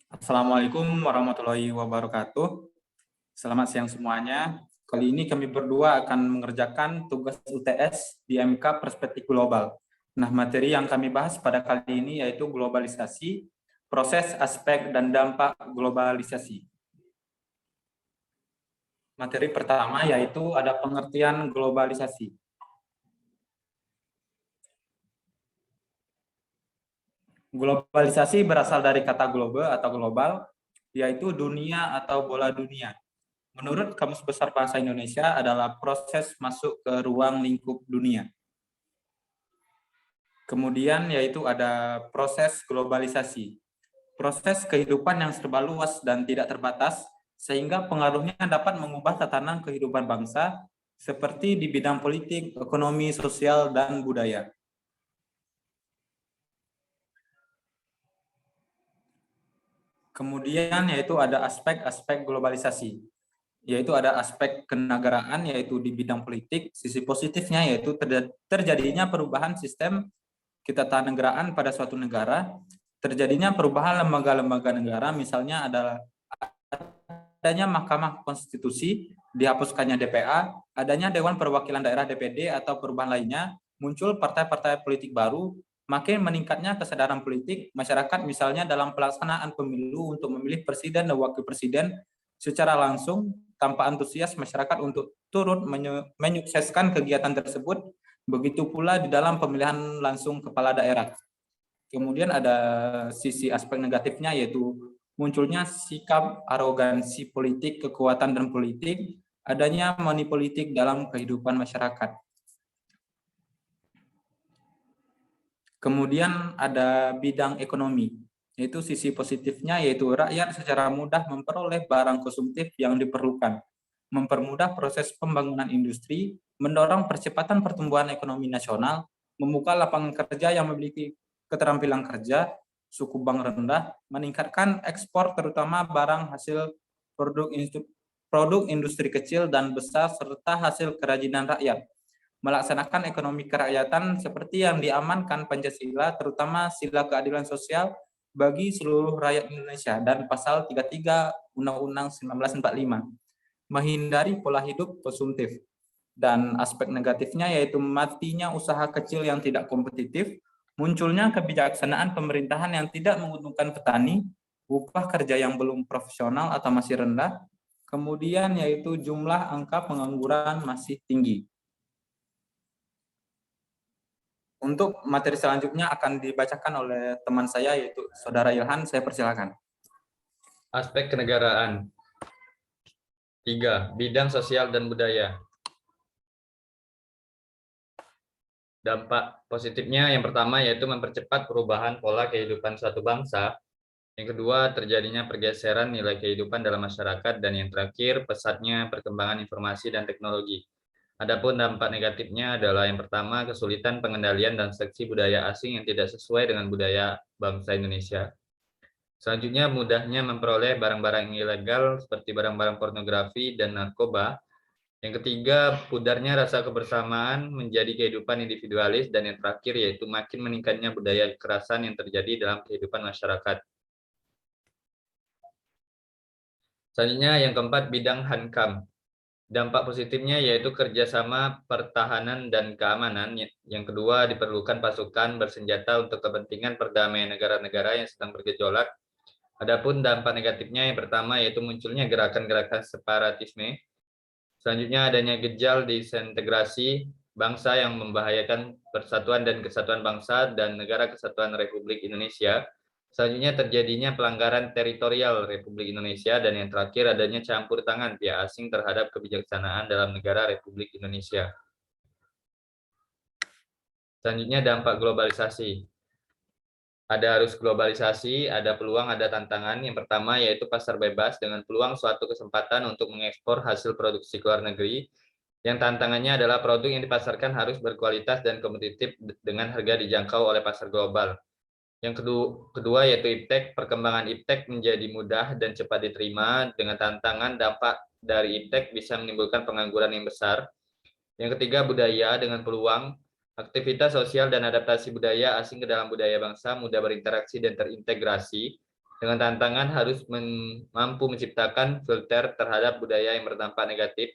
Assalamualaikum warahmatullahi wabarakatuh. Selamat siang semuanya. Kali ini kami berdua akan mengerjakan tugas UTS di MK Perspektif Global. Nah, materi yang kami bahas pada kali ini yaitu globalisasi, proses, aspek, dan dampak globalisasi. Materi pertama yaitu ada pengertian globalisasi. Globalisasi berasal dari kata globe atau global, yaitu dunia atau bola dunia. Menurut Kamus Besar Bahasa Indonesia adalah proses masuk ke ruang lingkup dunia. Kemudian yaitu ada proses globalisasi. Proses kehidupan yang serba luas dan tidak terbatas, sehingga pengaruhnya dapat mengubah tatanan kehidupan bangsa, seperti di bidang politik, ekonomi, sosial, dan budaya. Kemudian yaitu ada aspek-aspek globalisasi, yaitu ada aspek kenegaraan, yaitu di bidang politik. Sisi positifnya yaitu terjadinya perubahan sistem ketatanegaraan pada suatu negara, terjadinya perubahan lembaga-lembaga negara, misalnya adalah adanya Mahkamah Konstitusi, dihapuskannya DPA, adanya Dewan Perwakilan Daerah DPD atau perubahan lainnya, muncul partai-partai politik baru, makin meningkatnya kesadaran politik masyarakat, misalnya dalam pelaksanaan pemilu untuk memilih presiden dan wakil presiden secara langsung tanpa antusias masyarakat untuk turut menyukseskan kegiatan tersebut. Begitu pula di dalam pemilihan langsung kepala daerah. Kemudian ada sisi aspek negatifnya, yaitu munculnya sikap arogansi politik, kekuatan dan politik, adanya money politik dalam kehidupan masyarakat. Kemudian ada bidang ekonomi, yaitu sisi positifnya, yaitu rakyat secara mudah memperoleh barang konsumtif yang diperlukan, mempermudah proses pembangunan industri, mendorong percepatan pertumbuhan ekonomi nasional, membuka lapangan kerja yang memiliki keterampilan kerja, suku bunga rendah, meningkatkan ekspor terutama barang hasil produk industri kecil dan besar, serta hasil kerajinan rakyat, melaksanakan ekonomi kerakyatan seperti yang diamankan Pancasila, terutama sila keadilan sosial bagi seluruh rakyat Indonesia, dan pasal 33 Undang-Undang 1945, menghindari pola hidup konsumtif. Dan aspek negatifnya yaitu matinya usaha kecil yang tidak kompetitif, munculnya kebijaksanaan pemerintahan yang tidak menguntungkan petani, upah kerja yang belum profesional atau masih rendah, kemudian yaitu jumlah angka pengangguran masih tinggi. Untuk materi selanjutnya akan dibacakan oleh teman saya, yaitu Saudara Ilhan. Saya persilakan. Aspek kenegaraan. 3. Bidang sosial dan budaya. Dampak positifnya yang pertama yaitu mempercepat perubahan pola kehidupan suatu bangsa. Yang kedua, terjadinya pergeseran nilai kehidupan dalam masyarakat. Dan yang terakhir, pesatnya perkembangan informasi dan teknologi. Adapun dampak negatifnya adalah yang pertama, kesulitan pengendalian dan seleksi budaya asing yang tidak sesuai dengan budaya bangsa Indonesia. Selanjutnya, mudahnya memperoleh barang-barang ilegal seperti barang-barang pornografi dan narkoba. Yang ketiga, pudarnya rasa kebersamaan menjadi kehidupan individualis. Dan yang terakhir yaitu makin meningkatnya budaya kekerasan yang terjadi dalam kehidupan masyarakat. Selanjutnya, yang keempat, bidang hankam. Dampak positifnya yaitu kerjasama pertahanan dan keamanan. Yang kedua, diperlukan pasukan bersenjata untuk kepentingan perdamaian negara-negara yang sedang bergejolak. Adapun dampak negatifnya yang pertama yaitu munculnya gerakan-gerakan separatisme. Selanjutnya, adanya gejal disintegrasi bangsa yang membahayakan persatuan dan kesatuan bangsa dan negara kesatuan Republik Indonesia. Selanjutnya, terjadinya pelanggaran teritorial Republik Indonesia. Dan yang terakhir, adanya campur tangan pihak asing terhadap kebijaksanaan dalam negara Republik Indonesia. Selanjutnya, dampak globalisasi. Ada arus globalisasi, ada peluang, ada tantangan. Yang pertama yaitu pasar bebas dengan peluang suatu kesempatan untuk mengekspor hasil produksi ke luar negeri. Yang tantangannya adalah produk yang dipasarkan harus berkualitas dan kompetitif dengan harga dijangkau oleh pasar global. Yang kedua yaitu iptek. Perkembangan iptek menjadi mudah dan cepat diterima. Dengan tantangan dampak dari iptek bisa menimbulkan pengangguran yang besar. Yang ketiga, budaya dengan peluang. Aktivitas sosial dan adaptasi budaya asing ke dalam budaya bangsa mudah berinteraksi dan terintegrasi. Dengan tantangan harus mampu menciptakan filter terhadap budaya yang berdampak negatif.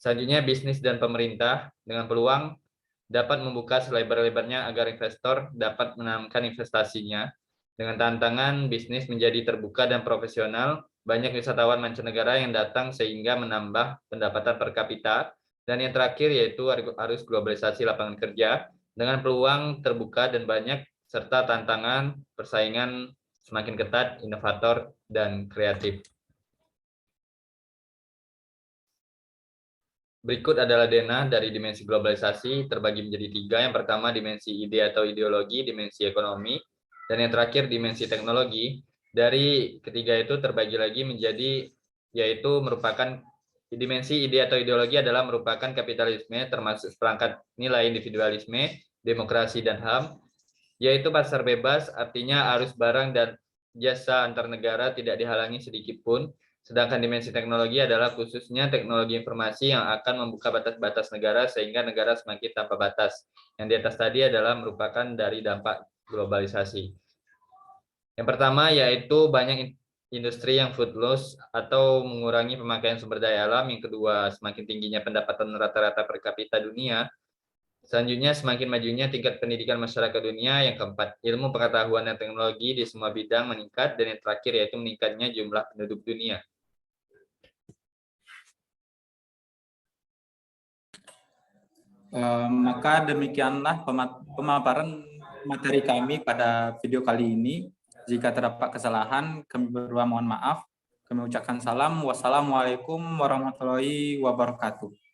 Selanjutnya, bisnis dan pemerintah dengan peluang dapat membuka selebar-lebarnya agar investor dapat menanamkan investasinya. Dengan tantangan, bisnis menjadi terbuka dan profesional, banyak wisatawan mancanegara yang datang sehingga menambah pendapatan per kapita. Dan yang terakhir yaitu arus globalisasi lapangan kerja, dengan peluang terbuka dan banyak, serta tantangan persaingan semakin ketat, inovator, dan kreatif. Berikut adalah denah dari dimensi globalisasi terbagi menjadi 3. Yang pertama dimensi ide atau ideologi, dimensi ekonomi, dan yang terakhir dimensi teknologi. Dari ketiga itu terbagi lagi menjadi, yaitu merupakan dimensi ide atau ideologi adalah merupakan kapitalisme termasuk seperangkat nilai individualisme, demokrasi, dan HAM, yaitu pasar bebas, artinya arus barang dan jasa antar negara tidak dihalangi sedikit pun. Sedangkan dimensi teknologi adalah khususnya teknologi informasi yang akan membuka batas-batas negara sehingga negara semakin tanpa batas. Yang di atas tadi adalah merupakan dari dampak globalisasi. Yang pertama yaitu banyak industri yang food loss atau mengurangi pemakaian sumber daya alam. Yang kedua, semakin tingginya pendapatan rata-rata per kapita dunia. Selanjutnya, semakin majunya tingkat pendidikan masyarakat dunia. Yang keempat, ilmu pengetahuan dan teknologi di semua bidang meningkat. Dan yang terakhir yaitu meningkatnya jumlah penduduk dunia. Maka demikianlah pemaparan materi kami pada video kali ini. Jika terdapat kesalahan, kami berdua mohon maaf. Kami ucapkan salam. Wassalamualaikum warahmatullahi wabarakatuh.